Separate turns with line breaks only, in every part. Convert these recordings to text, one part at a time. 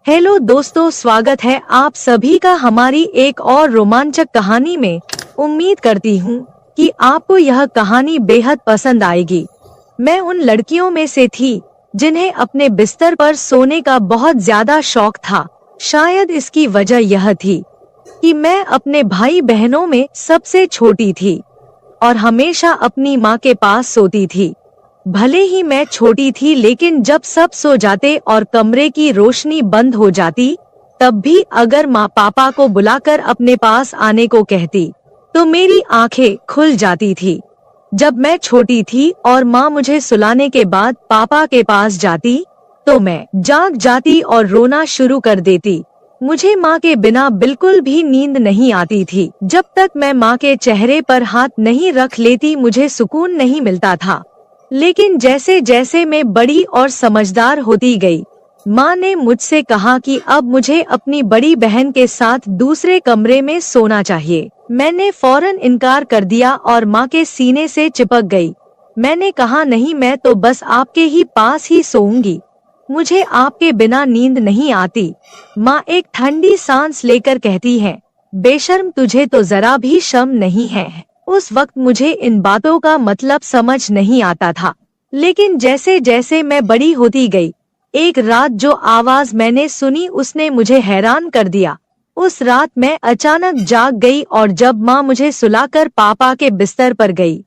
Hello दोस्तों, स्वागत है आप सभी का हमारी एक और रोमांचक कहानी में। उम्मीद करती हूँ कि आपको यह कहानी बेहद पसंद आएगी। मैं उन लड़कियों में से थी जिन्हें अपने बिस्तर पर सोने का बहुत ज्यादा शौक था। शायद इसकी वजह यह थी कि मैं अपने भाई बहनों में सबसे छोटी थी और हमेशा अपनी माँ के पास सोती थी। भले ही मैं छोटी थी, लेकिन जब सब सो जाते और कमरे की रोशनी बंद हो जाती, तब भी अगर माँ पापा को बुलाकर अपने पास आने को कहती, तो मेरी आंखें खुल जाती थी। जब मैं छोटी थी और माँ मुझे सुलाने के बाद पापा के पास जाती, तो मैं जाग जाती और रोना शुरू कर देती। मुझे माँ के बिना बिल्कुल भी नींद नहीं आती थी। जब तक मैं माँ के चेहरे पर हाथ नहीं रख लेती, मुझे सुकून नहीं मिलता था। लेकिन जैसे जैसे मैं बड़ी और समझदार होती गई, माँ ने मुझसे कहा कि अब मुझे अपनी बड़ी बहन के साथ दूसरे कमरे में सोना चाहिए। मैंने फौरन इनकार कर दिया और माँ के सीने से चिपक गई। मैंने कहा, नहीं, मैं तो बस आपके ही पास ही सोऊंगी। मुझे आपके बिना नींद नहीं आती। माँ एक ठंडी सांस लेकर कहती है, बेशर्म, तुझे तो जरा भी शर्म नहीं है। उस वक्त मुझे इन बातों का मतलब समझ नहीं आता था, लेकिन जैसे जैसे मैं बड़ी होती गई, एक रात जो आवाज मैंने सुनी उसने मुझे हैरान कर दिया। उस रात मैं अचानक जाग गई और जब माँ मुझे सुलाकर पापा के बिस्तर पर गई,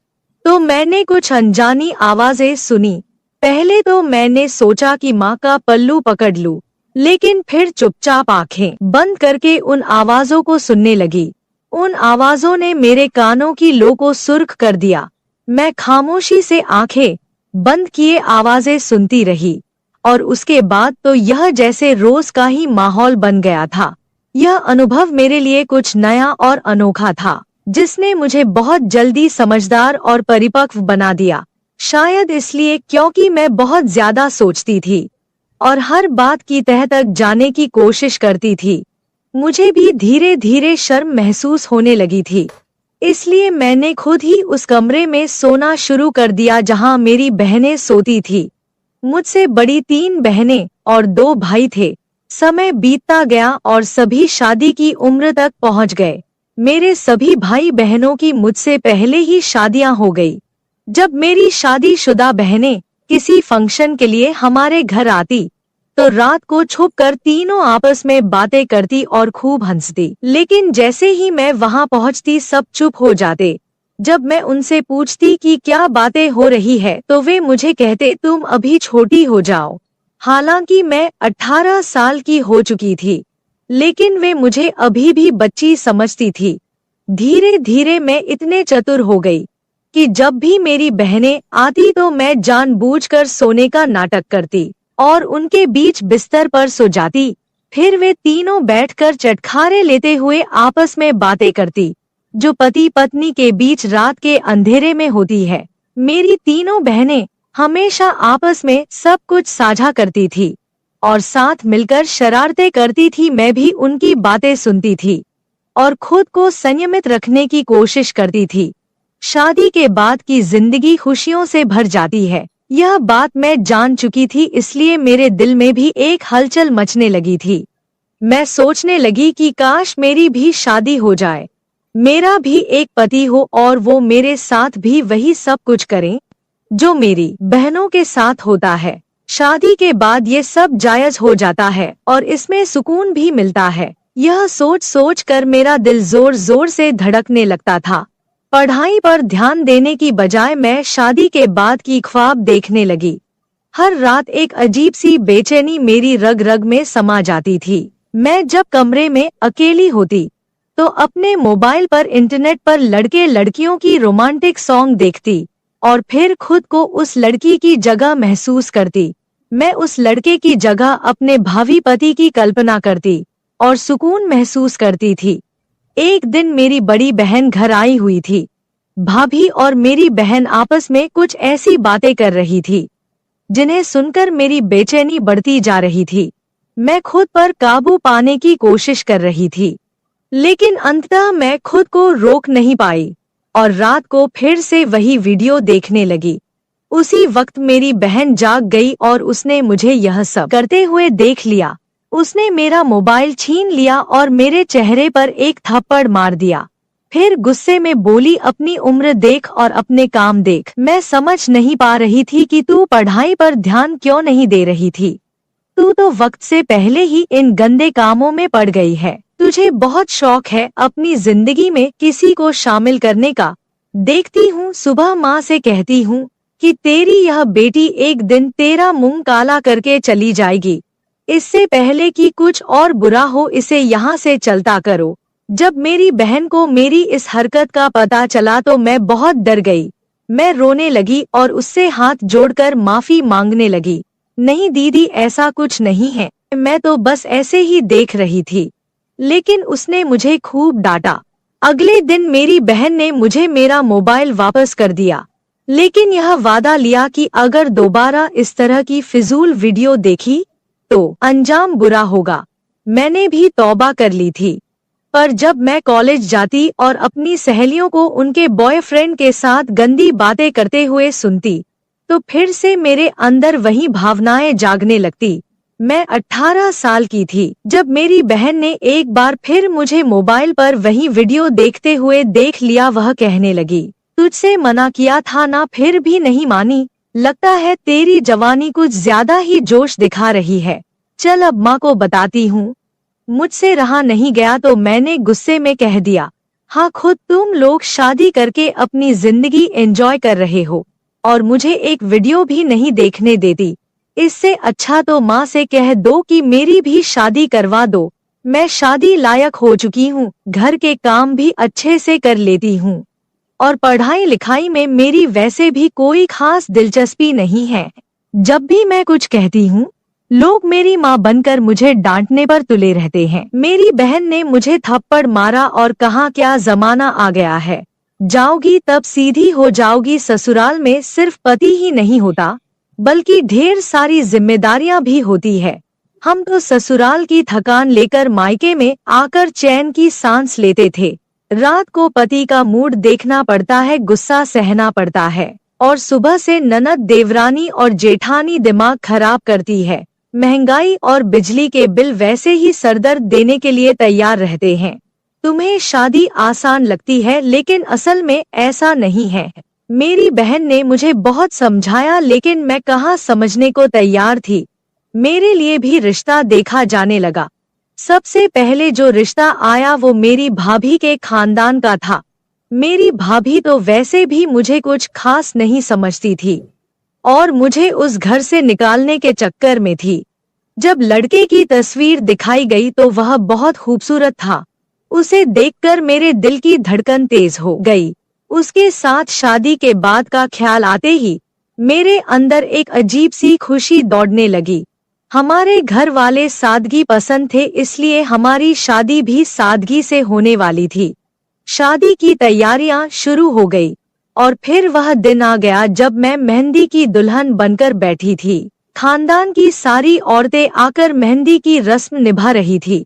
तो मैंने कुछ अनजानी आवाजें सुनी। पहले तो मैंने सोचा कि माँ का पल्लू पकड़ लूं, लेकिन फिर चुपचाप आंखें बंद करके उन आवाजों को सुनने लगी। उन आवाजों ने मेरे कानों की लो को सुर्ख कर दिया। मैं खामोशी से आंखें बंद किए आवाजें सुनती रही और उसके बाद तो यह जैसे रोज का ही माहौल बन गया था। यह अनुभव मेरे लिए कुछ नया और अनोखा था, जिसने मुझे बहुत जल्दी समझदार और परिपक्व बना दिया। शायद इसलिए क्योंकि मैं बहुत ज्यादा सोचती थी और हर बात की तह तक जाने की कोशिश करती थी। मुझे भी धीरे धीरे शर्म महसूस होने लगी थी, इसलिए मैंने खुद ही उस कमरे में सोना शुरू कर दिया जहां मेरी बहनें सोती थी। मुझसे बड़ी 3 बहनें और 2 भाई थे। समय बीतता गया और सभी शादी की उम्र तक पहुंच गए। मेरे सभी भाई बहनों की मुझसे पहले ही शादियां हो गई। जब मेरी शादीशुदा बहनें किसी फंक्शन के लिए हमारे घर आती, तो रात को छुपकर तीनों आपस में बातें करती और खूब हंसती। लेकिन जैसे ही मैं वहां पहुंचती, सब चुप हो जाते। जब मैं उनसे पूछती कि क्या बातें हो रही है, तो वे मुझे कहते, तुम अभी छोटी हो जाओ। हालांकि मैं 18 साल की हो चुकी थी, लेकिन वे मुझे अभी भी बच्ची समझती थी। धीरे धीरे मैं इतने चतुर हो गई कि जब भी मेरी बहनें आती, तो मैं जानबूझकर सोने का नाटक करती और उनके बीच बिस्तर पर सो जाती। फिर वे तीनों बैठकर चटखारे लेते हुए आपस में बातें करती, जो पति पत्नी के बीच रात के अंधेरे में होती है। मेरी तीनों बहनें हमेशा आपस में सब कुछ साझा करती थी और साथ मिलकर शरारतें करती थी। मैं भी उनकी बातें सुनती थी और खुद को संयमित रखने की कोशिश करती थी। शादी के बाद की जिंदगी खुशियों से भर जाती है, यह बात मैं जान चुकी थी, इसलिए मेरे दिल में भी एक हलचल मचने लगी थी। मैं सोचने लगी कि काश मेरी भी शादी हो जाए, मेरा भी एक पति हो और वो मेरे साथ भी वही सब कुछ करे जो मेरी बहनों के साथ होता है। शादी के बाद ये सब जायज हो जाता है और इसमें सुकून भी मिलता है। यह सोच सोच कर मेरा दिल जोर जोर से धड़कने लगता था। पढ़ाई पर ध्यान देने की बजाय मैं शादी के बाद की ख्वाब देखने लगी। हर रात एक अजीब सी बेचैनी मेरी रग रग में समा जाती थी। मैं जब कमरे में अकेली होती, तो अपने मोबाइल पर इंटरनेट पर लड़के लड़कियों की रोमांटिक सॉन्ग देखती और फिर खुद को उस लड़की की जगह महसूस करती। मैं उस लड़के की जगह अपने भावी पति की कल्पना करती और सुकून महसूस करती थी। एक दिन मेरी बड़ी बहन घर आई हुई थी। भाभी और मेरी बहन आपस में कुछ ऐसी बातें कर रही थी जिन्हें सुनकर मेरी बेचैनी बढ़ती जा रही थी। मैं खुद पर काबू पाने की कोशिश कर रही थी, लेकिन अंततः मैं खुद को रोक नहीं पाई और रात को फिर से वही वीडियो देखने लगी। उसी वक्त मेरी बहन जाग गई और उसने मुझे यह सब करते हुए देख लिया। उसने मेरा मोबाइल छीन लिया और मेरे चेहरे पर एक थप्पड़ मार दिया। फिर गुस्से में बोली, अपनी उम्र देख और अपने काम देख। मैं समझ नहीं पा रही थी कि तू पढ़ाई पर ध्यान क्यों नहीं दे रही थी। तू तो वक्त से पहले ही इन गंदे कामों में पड़ गई है। तुझे बहुत शौक है अपनी जिंदगी में किसी को शामिल करने का। देखती हूँ सुबह माँ से कहती हूँ कि तेरी यह बेटी एक दिन तेरा मुंह काला करके चली जाएगी। इससे पहले कि कुछ और बुरा हो इसे यहाँ से चलता करो। जब मेरी बहन को मेरी इस हरकत का पता चला तो मैं बहुत डर गई। मैं रोने लगी और उससे हाथ जोड़कर माफी मांगने लगी। नहीं दीदी, ऐसा कुछ नहीं है, मैं तो बस ऐसे ही देख रही थी। लेकिन उसने मुझे खूब डांटा। अगले दिन मेरी बहन ने मुझे मेरा मोबाइल वापस कर दिया, लेकिन यह वादा लिया कि अगर दोबारा इस तरह की फिजूल वीडियो देखी तो अंजाम बुरा होगा। मैंने भी तौबा कर ली थी। पर जब मैं कॉलेज जाती और अपनी सहेलियों को उनके बॉयफ्रेंड के साथ गंदी बातें करते हुए सुनती तो फिर से मेरे अंदर वही भावनाएं जागने लगती। मैं 18 साल की थी जब मेरी बहन ने एक बार फिर मुझे मोबाइल पर वही वीडियो देखते हुए देख लिया। वह कहने लगी, तुझसे मना किया था ना, फिर भी नहीं मानी। लगता है तेरी जवानी कुछ ज्यादा ही जोश दिखा रही है। चल अब माँ को बताती हूँ। मुझसे रहा नहीं गया तो मैंने गुस्से में कह दिया, हाँ, खुद तुम लोग शादी करके अपनी जिंदगी एंजॉय कर रहे हो और मुझे एक वीडियो भी नहीं देखने देती। इससे अच्छा तो माँ से कह दो कि मेरी भी शादी करवा दो। मैं शादी लायक हो चुकी हूँ, घर के काम भी अच्छे से कर लेती हूँ और पढ़ाई लिखाई में मेरी वैसे भी कोई खास दिलचस्पी नहीं है। जब भी मैं कुछ कहती हूँ लोग मेरी माँ बनकर मुझे डांटने पर तुले रहते हैं। मेरी बहन ने मुझे थप्पड़ मारा और कहा, क्या जमाना आ गया है, जाओगी तब सीधी हो जाओगी। ससुराल में सिर्फ पति ही नहीं होता बल्कि ढेर सारी जिम्मेदारियां भी होती है। हम तो ससुराल की थकान लेकर मायके में आकर चैन की सांस लेते थे। रात को पति का मूड देखना पड़ता है, गुस्सा सहना पड़ता है और सुबह से ननद, देवरानी और जेठानी दिमाग खराब करती है। महंगाई और बिजली के बिल वैसे ही सरदर्द देने के लिए तैयार रहते हैं। तुम्हें शादी आसान लगती है लेकिन असल में ऐसा नहीं है। मेरी बहन ने मुझे बहुत समझाया लेकिन मैं कहाँ समझने को तैयार थी। मेरे लिए भी रिश्ता देखा जाने लगा। सबसे पहले जो रिश्ता आया वो मेरी भाभी के खानदान का था। मेरी भाभी तो वैसे भी मुझे कुछ खास नहीं समझती थी और मुझे उस घर से निकालने के चक्कर में थी। जब लड़के की तस्वीर दिखाई गई तो वह बहुत खूबसूरत था। उसे देखकर मेरे दिल की धड़कन तेज हो गई। उसके साथ शादी के बाद का ख्याल आते ही मेरे अंदर एक अजीब सी खुशी दौड़ने लगी। हमारे घर वाले सादगी पसंद थे, इसलिए हमारी शादी भी सादगी से होने वाली थी। शादी की तैयारियां शुरू हो गई और फिर वह दिन आ गया जब मैं मेहंदी की दुल्हन बनकर बैठी थी। खानदान की सारी औरतें आकर मेहंदी की रस्म निभा रही थी।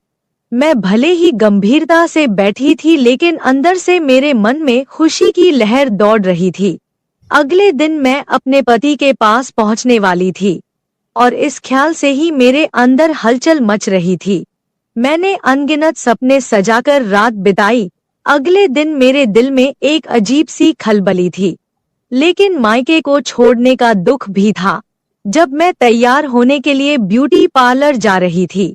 मैं भले ही गंभीरता से बैठी थी लेकिन अंदर से मेरे मन में खुशी की लहर दौड़ रही थी। अगले दिन मैं अपने पति के पास पहुंचने वाली थी और इस ख्याल से ही मेरे अंदर हलचल मच रही थी। मैंने अनगिनत सपने सजाकर रात बिताई। अगले दिन मेरे दिल में एक अजीब सी खलबली थी, लेकिन मायके को छोड़ने का दुख भी था। जब मैं तैयार होने के लिए ब्यूटी पार्लर जा रही थी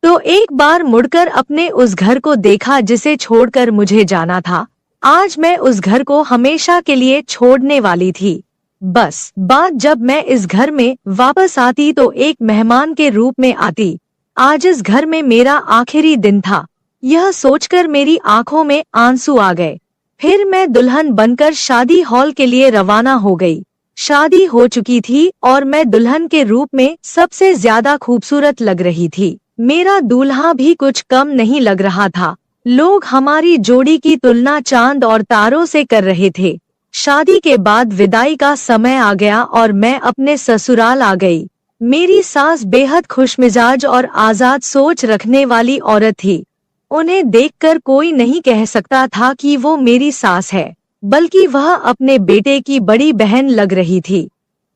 तो एक बार मुड़कर अपने उस घर को देखा जिसे छोड़कर मुझे जाना था। आज मैं उस घर को हमेशा के लिए छोड़ने वाली थी। बस बात जब मैं इस घर में वापस आती तो एक मेहमान के रूप में आती। आज इस घर में मेरा आखिरी दिन था। यह सोचकर मेरी आंखों में आंसू आ गए। फिर मैं दुल्हन बनकर शादी हॉल के लिए रवाना हो गई। शादी हो चुकी थी और मैं दुल्हन के रूप में सबसे ज्यादा खूबसूरत लग रही थी। मेरा दूल्हा भी कुछ कम नहीं लग रहा था। लोग हमारी जोड़ी की तुलना चांद और तारों से कर रहे थे। शादी के बाद विदाई का समय आ गया और मैं अपने ससुराल आ गई। मेरी सास बेहद खुशमिजाज और आजाद सोच रखने वाली औरत थी। उन्हें देखकर कोई नहीं कह सकता था कि वो मेरी सास है, बल्कि वह अपने बेटे की बड़ी बहन लग रही थी।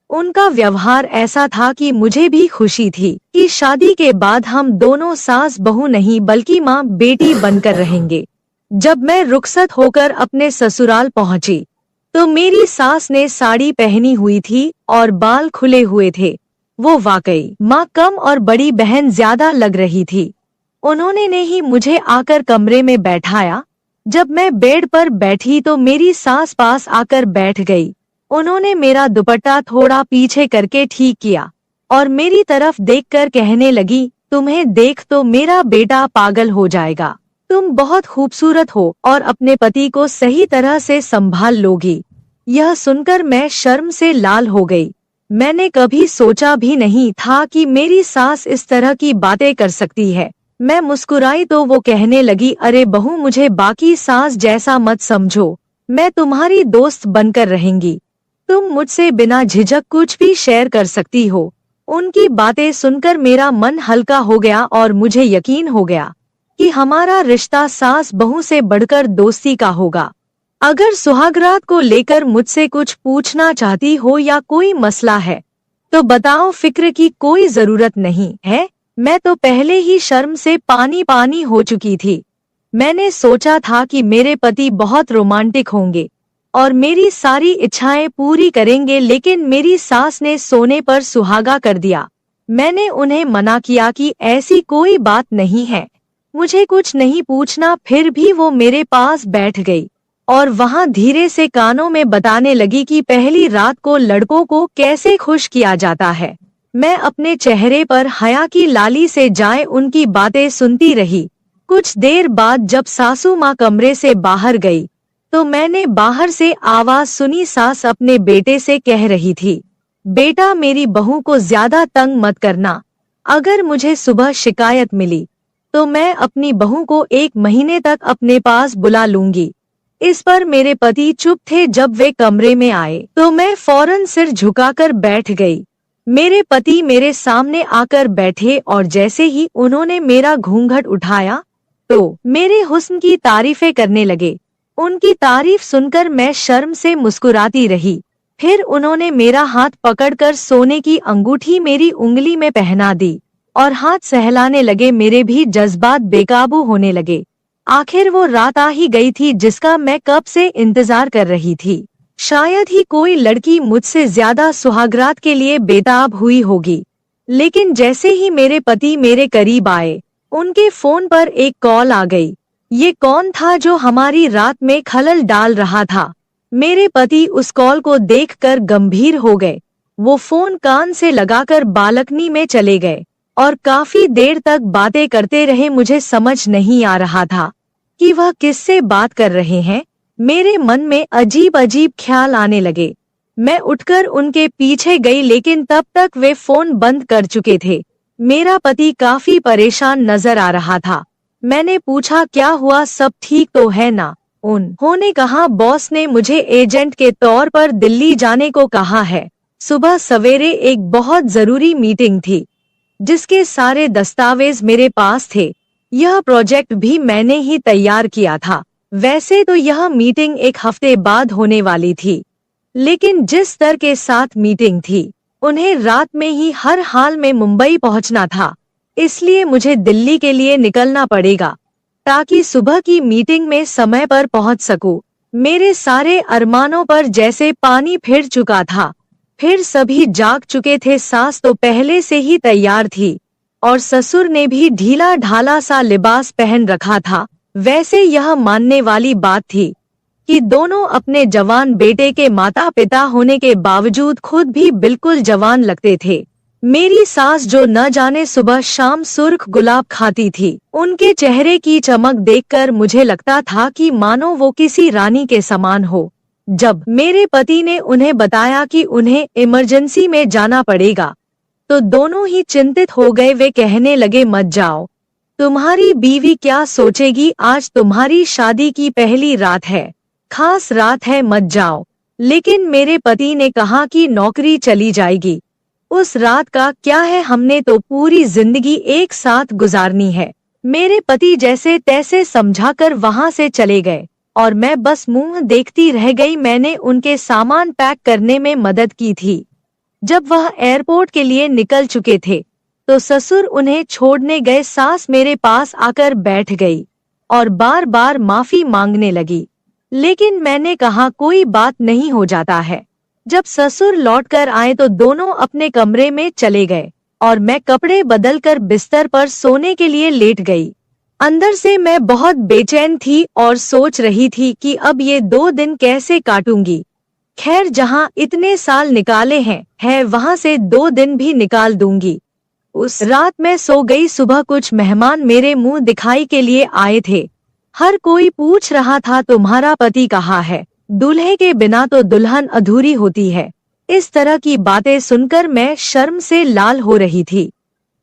उनका व्यवहार ऐसा था कि मुझे भी खुशी थी कि शादी के बाद हम दोनों सास बहू नहीं बल्कि माँ बेटी बनकर रहेंगे। जब मैं रुखसत होकर अपने ससुराल पहुंची तो मेरी सास ने साड़ी पहनी हुई थी और बाल खुले हुए थे। वो वाकई माँ कम और बड़ी बहन ज्यादा लग रही थी। उन्होंने ने ही मुझे आकर कमरे में बैठाया। जब मैं बेड पर बैठी तो मेरी सास पास आकर बैठ गई। उन्होंने मेरा दुपट्टा थोड़ा पीछे करके ठीक किया और मेरी तरफ देखकर कहने लगी, तुम्हें देख तो मेरा बेटा पागल हो जाएगा। तुम बहुत खूबसूरत हो और अपने पति को सही तरह से संभाल लोगी। यह सुनकर मैं शर्म से लाल हो गई। मैंने कभी सोचा भी नहीं था कि मेरी सास इस तरह की बातें कर सकती है। मैं मुस्कुराई तो वो कहने लगी, अरे बहू, मुझे बाकी सास जैसा मत समझो, मैं तुम्हारी दोस्त बनकर रहेंगी। तुम मुझसे बिना झिझक कुछ भी शेयर कर सकती हो। उनकी बातें सुनकर मेरा मन हल्का हो गया और मुझे यकीन हो गया कि हमारा रिश्ता सास बहू से बढ़कर दोस्ती का होगा। अगर सुहागरात को लेकर मुझसे कुछ पूछना चाहती हो या कोई मसला है तो बताओ, फिक्र की कोई जरूरत नहीं है। मैं तो पहले ही शर्म से पानी पानी हो चुकी थी। मैंने सोचा था कि मेरे पति बहुत रोमांटिक होंगे और मेरी सारी इच्छाएं पूरी करेंगे, लेकिन मेरी सास ने सोने पर सुहागा कर दिया। मैंने उन्हें मना किया कि ऐसी कोई बात नहीं है, मुझे कुछ नहीं पूछना। फिर भी वो मेरे पास बैठ गई और वहां धीरे से कानों में बताने लगी कि पहली रात को लड़कों को कैसे खुश किया जाता है। मैं अपने चेहरे पर हया की लाली से जाए उनकी बातें सुनती रही। कुछ देर बाद जब सासू माँ कमरे से बाहर गई तो मैंने बाहर से आवाज सुनी। सास अपने बेटे से कह रही थी, बेटा, मेरी बहू को ज्यादा तंग मत करना। अगर मुझे सुबह शिकायत मिली तो मैं अपनी बहू को 1 महीने तक अपने पास बुला लूंगी। इस पर मेरे पति चुप थे। जब वे कमरे में आए तो मैं फौरन सिर झुकाकर बैठ गई। मेरे पति मेरे सामने आकर बैठे और जैसे ही उन्होंने मेरा घूंघट उठाया तो मेरे हुस्न की तारीफें करने लगे। उनकी तारीफ सुनकर मैं शर्म से मुस्कुराती रही। फिर उन्होंने मेरा हाथ पकड़कर सोने की अंगूठी मेरी उंगली में पहना दी और हाथ सहलाने लगे। मेरे भी जज्बात बेकाबू होने लगे। आखिर वो रात आ ही गई थी जिसका मैं कब से इंतजार कर रही थी। शायद ही कोई लड़की मुझसे ज्यादा सुहागरात के लिए बेताब हुई होगी। लेकिन जैसे ही मेरे पति मेरे करीब आए, उनके फोन पर एक कॉल आ गई। ये कौन था जो हमारी रात में खलल डाल रहा था? मेरे पति उस कॉल को देखकर गंभीर हो गए। वो फोन कान से लगाकर बालकनी में चले गए और काफी देर तक बातें करते रहे। मुझे समझ नहीं आ रहा था कि वह किससे बात कर रहे हैं। मेरे मन में अजीब अजीब ख्याल आने लगे। मैं उठकर उनके पीछे गई, लेकिन तब तक वे फोन बंद कर चुके थे। मेरा पति काफी परेशान नजर आ रहा था। मैंने पूछा, क्या हुआ, सब ठीक तो है ना? उन्होंने कहा, बॉस ने मुझे एजेंट के तौर पर दिल्ली जाने को कहा है। सुबह सवेरे एक बहुत जरूरी मीटिंग थी जिसके सारे दस्तावेज मेरे पास थे। यह प्रोजेक्ट भी मैंने ही तैयार किया था। वैसे तो यह मीटिंग 1 हफ्ते बाद होने वाली थी, लेकिन जिस स्तर के साथ मीटिंग थी, उन्हें रात में ही हर हाल में मुंबई पहुंचना था। इसलिए मुझे दिल्ली के लिए निकलना पड़ेगा ताकि सुबह की मीटिंग में समय पर पहुंच सकूं। मेरे सारे अरमानों पर जैसे पानी फिर चुका था। फिर सभी जाग चुके थे। सास तो पहले से ही तैयार थी और ससुर ने भी ढीला ढाला सा लिबास पहन रखा था। वैसे यह मानने वाली बात थी कि दोनों अपने जवान बेटे के माता पिता होने के बावजूद खुद भी बिल्कुल जवान लगते थे। मेरी सास जो न जाने सुबह शाम सुर्ख गुलाब खाती थी, उनके चेहरे की चमक देखकर मुझे लगता था कि मानो वो किसी रानी के समान हो। जब मेरे पति ने उन्हें बताया कि उन्हें इमरजेंसी में जाना पड़ेगा तो दोनों ही चिंतित हो गए। वे कहने लगे, मत जाओ, तुम्हारी बीवी क्या सोचेगी? आज तुम्हारी शादी की पहली रात है, खास रात है, मत जाओ। लेकिन मेरे पति ने कहा कि नौकरी चली जाएगी, उस रात का क्या है, हमने तो पूरी जिंदगी एक साथ गुजारनी है। मेरे पति जैसे तैसे समझाकर वहां से चले गए और मैं बस मुंह देखती रह गई। मैंने उनके सामान पैक करने में मदद की थी। जब वह एयरपोर्ट के लिए निकल चुके थे तो ससुर उन्हें छोड़ने गए। सास मेरे पास आकर बैठ गई और बार बार माफी मांगने लगी, लेकिन मैंने कहा कोई बात नहीं, हो जाता है। जब ससुर लौटकर आए तो दोनों अपने कमरे में चले गए और मैं कपड़े बदलकर बिस्तर पर सोने के लिए लेट गई। अंदर से मैं बहुत बेचैन थी और सोच रही थी कि अब ये 2 दिन कैसे काटूंगी। खैर, जहाँ इतने साल निकाले हैं वहाँ से 2 दिन भी निकाल दूंगी। उस रात मैं सो गई। सुबह कुछ मेहमान मेरे मुंह दिखाई के लिए आए थे। हर कोई पूछ रहा था तुम्हारा पति कहाँ है, दूल्हे के बिना तो दुल्हन अधूरी होती है। इस तरह की बातें सुनकर मैं शर्म से लाल हो रही थी।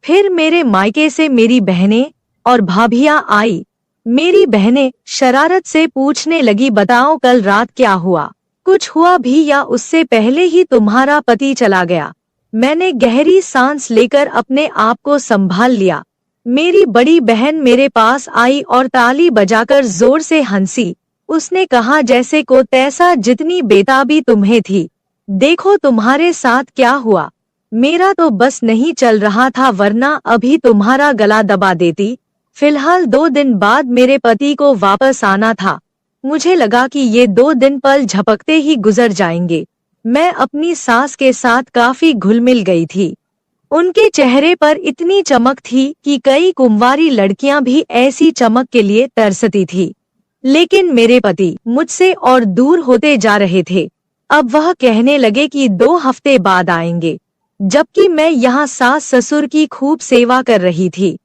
फिर मेरे मायके से मेरी बहनें और भाभियां आई। मेरी बहनें शरारत से पूछने लगी, बताओ कल रात क्या हुआ, कुछ हुआ भी या उससे पहले ही तुम्हारा पति चला गया। मैंने गहरी सांस लेकर अपने आप को संभाल लिया। मेरी बड़ी बहन मेरे पास आई और ताली बजाकर जोर से हंसी। उसने कहा, जैसे को तैसा, जितनी बेताबी तुम्हें थी, देखो तुम्हारे साथ क्या हुआ। मेरा तो बस नहीं चल रहा था, वरना अभी तुम्हारा गला दबा देती। फिलहाल 2 दिन बाद मेरे पति को वापस आना था। मुझे लगा कि ये 2 दिन पल झपकते ही गुजर जाएंगे। मैं अपनी सास के साथ काफी घुल मिल गई थी। उनके चेहरे पर इतनी चमक थी कि कई कुंवारी लड़कियां भी ऐसी चमक के लिए तरसती थी। लेकिन मेरे पति मुझसे और दूर होते जा रहे थे। अब वह कहने लगे कि 2 हफ्ते बाद आएंगे, जबकि मैं यहाँ सास ससुर की खूब सेवा कर रही थी।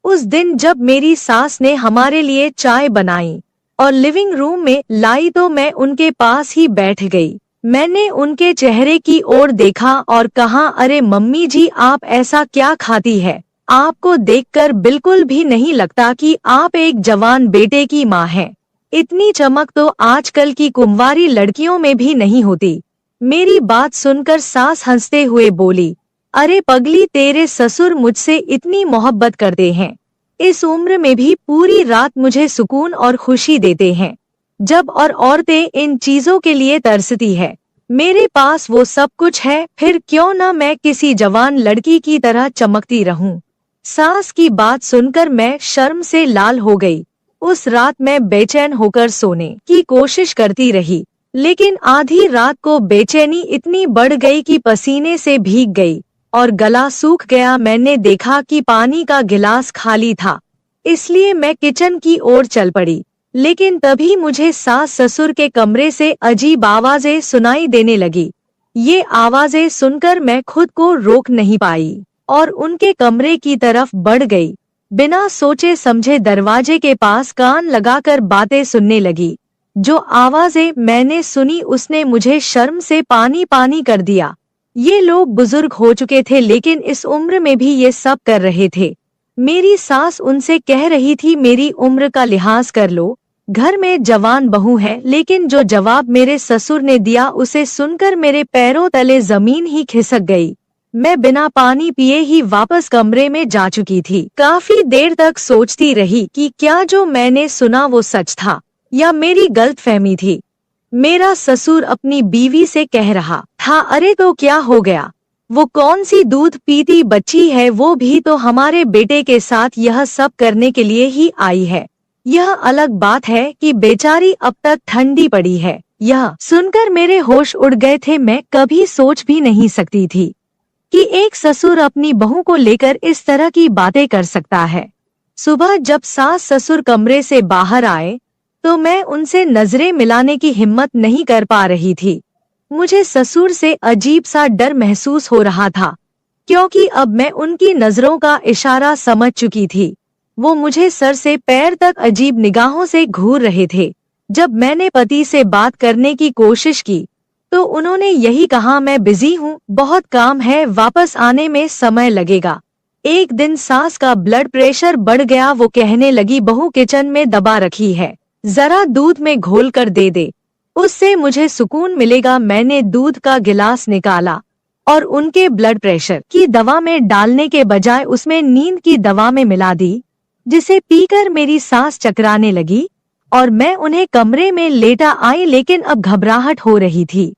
उस दिन जब मेरी सास ने हमारे लिए चाय बनाई और लिविंग रूम में लाई तो मैं उनके पास ही बैठ गई। मैंने उनके चेहरे की ओर देखा और कहा, अरे मम्मी जी, आप ऐसा क्या खाती है? आपको देखकर बिल्कुल भी नहीं लगता कि आप एक जवान बेटे की माँ हैं। इतनी चमक तो आजकल की कुंवारी लड़कियों में भी नहीं होती। मेरी बात सुनकर सास हंसते हुए बोली, अरे पगली, तेरे ससुर मुझसे इतनी मोहब्बत करते हैं। इस उम्र में भी पूरी रात मुझे सुकून और खुशी देते हैं। जब और औरतें इन चीजों के लिए तरसती है, मेरे पास वो सब कुछ है, फिर क्यों न मैं किसी जवान लड़की की तरह चमकती रहूं। सास की बात सुनकर मैं शर्म से लाल हो गई। उस रात मैं बेचैन होकर सोने की कोशिश करती रही, लेकिन आधी रात को बेचैनी इतनी बढ़ गई कि पसीने से भीग गई और गला सूख गया। मैंने देखा कि पानी का गिलास खाली था, इसलिए मैं किचन की ओर चल पड़ी। लेकिन तभी मुझे सास ससुर के कमरे से अजीब आवाजें सुनाई देने लगी। ये आवाजें सुनकर मैं खुद को रोक नहीं पाई और उनके कमरे की तरफ बढ़ गई। बिना सोचे समझे दरवाजे के पास कान लगाकर बातें सुनने लगी। जो आवाजें मैंने सुनी उसने मुझे शर्म से पानी पानी कर दिया। ये लोग बुजुर्ग हो चुके थे, लेकिन इस उम्र में भी ये सब कर रहे थे। मेरी सास उनसे कह रही थी, मेरी उम्र का लिहाज कर लो, घर में जवान बहू है। लेकिन जो जवाब मेरे ससुर ने दिया उसे सुनकर मेरे पैरों तले जमीन ही खिसक गई। मैं बिना पानी पिए ही वापस कमरे में जा चुकी थी। काफी देर तक सोचती रही कि क्या जो मैंने सुना वो सच था या मेरी गलतफहमी थी। मेरा ससुर अपनी बीवी से कह रहा था, अरे तो क्या हो गया, वो कौन सी दूध पीती बच्ची है, वो भी तो हमारे बेटे के साथ यह सब करने के लिए ही आई है। यह अलग बात है कि बेचारी अब तक ठंडी पड़ी है। यह सुनकर मेरे होश उड़ गए थे। मैं कभी सोच भी नहीं सकती थी कि एक ससुर अपनी बहू को लेकर इस तरह की बातें कर सकता है। सुबह जब सास ससुर कमरे से बाहर आए तो मैं उनसे नजरें मिलाने की हिम्मत नहीं कर पा रही थी। मुझे ससुर से अजीब सा डर महसूस हो रहा था, क्योंकि अब मैं उनकी नजरों का इशारा समझ चुकी थी। वो मुझे सर से पैर तक अजीब निगाहों से घूर रहे थे। जब मैंने पति से बात करने की कोशिश की तो उन्होंने यही कहा, मैं बिजी हूँ, बहुत काम है, वापस आने में समय लगेगा। एक दिन सास का ब्लड प्रेशर बढ़ गया। वो कहने लगी, बहू किचन में दबा रखी है, जरा दूध में घोल कर दे दे, उससे मुझे सुकून मिलेगा। मैंने दूध का गिलास निकाला और उनके ब्लड प्रेशर की दवा में डालने के बजाय उसमें नींद की दवा में मिला दी, जिसे पीकर मेरी सांस चकराने लगी और मैं उन्हें कमरे में लेटा आई। लेकिन अब घबराहट हो रही थी।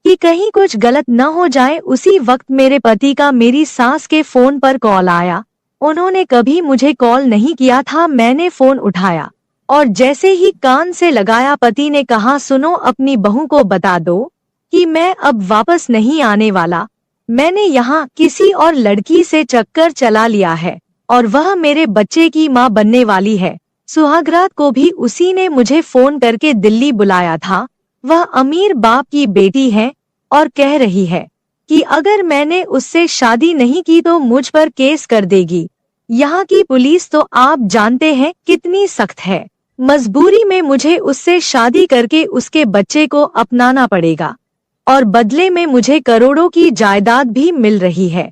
कि कहीं कुछ गलत न हो जाए। उसी वक्त मेरे पति का मेरी सास के फोन पर कॉल आया। उन्होंने कभी मुझे कॉल नहीं किया था। मैंने फोन उठाया और जैसे ही कान से लगाया, पति ने कहा, सुनो, अपनी बहू को बता दो कि मैं अब वापस नहीं आने वाला। मैंने यहाँ किसी और लड़की से चक्कर चला लिया है और वह मेरे बच्चे की माँ बनने वाली है। सुहागरात को भी उसी ने मुझे फोन करके दिल्ली बुलाया था। वह अमीर बाप की बेटी है और कह रही है कि अगर मैंने उससे शादी नहीं की तो मुझ पर केस कर देगी। यहाँ की पुलिस तो आप जानते हैं कितनी सख्त है। मजबूरी में मुझे उससे शादी करके उसके बच्चे को अपनाना पड़ेगा और बदले में मुझे करोड़ों की जायदाद भी मिल रही है।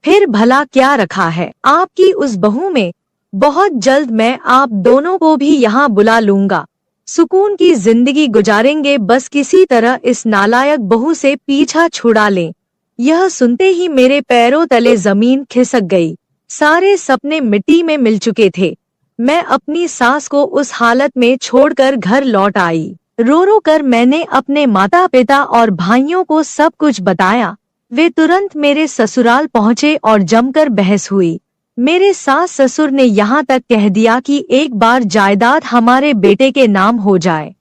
फिर भला क्या रखा है आपकी उस बहू में? बहुत जल्द मैं आप दोनों को भी यहाँ बुला लूंगा। सुकून की जिंदगी गुजारेंगे, बस किसी तरह इस नालायक बहू से पीछा छुड़ा लें। यह सुनते ही मेरे पैरों तले जमीन खिसक गई। सारे सपने मिट्टी में मिल चुके थे। मैं अपनी सास को उस हालत में छोड़कर घर लौट आई। रो रो कर मैंने अपने माता पिता और भाइयों को सब कुछ बताया। वे तुरंत मेरे ससुराल पहुँचे और जमकर बहस हुई। मेरे सास ससुर ने यहाँ तक कह दिया कि एक बार जायदाद हमारे बेटे के नाम हो जाए,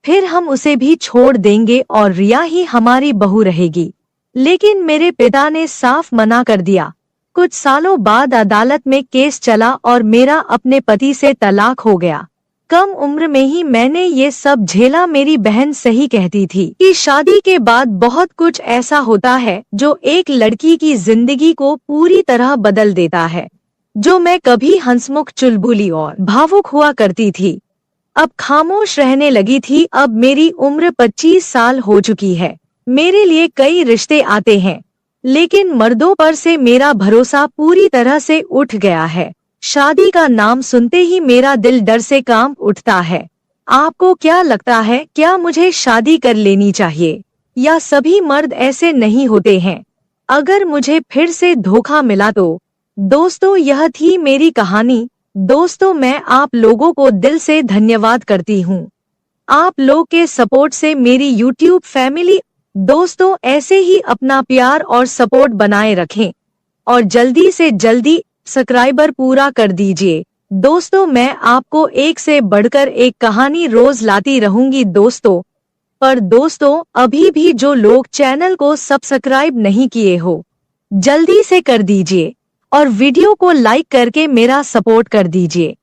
फिर हम उसे भी छोड़ देंगे और रिया ही हमारी बहू रहेगी। लेकिन मेरे पिता ने साफ मना कर दिया। कुछ सालों बाद अदालत में केस चला और मेरा अपने पति से तलाक हो गया। कम उम्र में ही मैंने ये सब झेला। मेरी बहन सही कहती थी कि शादी के बाद बहुत कुछ ऐसा होता है जो एक लड़की की जिंदगी को पूरी तरह बदल देता है। जो मैं कभी हंसमुख, चुलबुली और भावुक हुआ करती थी, अब खामोश रहने लगी थी। अब मेरी उम्र 25 साल हो चुकी है। मेरे लिए कई रिश्ते आते हैं, लेकिन मर्दों पर से मेरा भरोसा पूरी तरह से उठ गया है। शादी का नाम सुनते ही मेरा दिल डर से कांप उठता है। आपको क्या लगता है, क्या मुझे शादी कर लेनी चाहिए या सभी मर्द ऐसे नहीं होते हैं? अगर मुझे फिर से धोखा मिला तो? दोस्तों, यह थी मेरी कहानी। दोस्तों, मैं आप लोगों को दिल से धन्यवाद करती हूँ। आप लोग के सपोर्ट से मेरी YouTube फैमिली। दोस्तों, ऐसे ही अपना प्यार और सपोर्ट बनाए रखें और जल्दी से जल्दी सब्सक्राइबर पूरा कर दीजिए। दोस्तों, मैं आपको एक से बढ़कर एक कहानी रोज लाती रहूंगी दोस्तों। पर दोस्तों, अभी भी जो लोग चैनल को सब्सक्राइब नहीं किए हो, जल्दी से कर दीजिए और वीडियो को लाइक करके मेरा सपोर्ट कर दीजिए।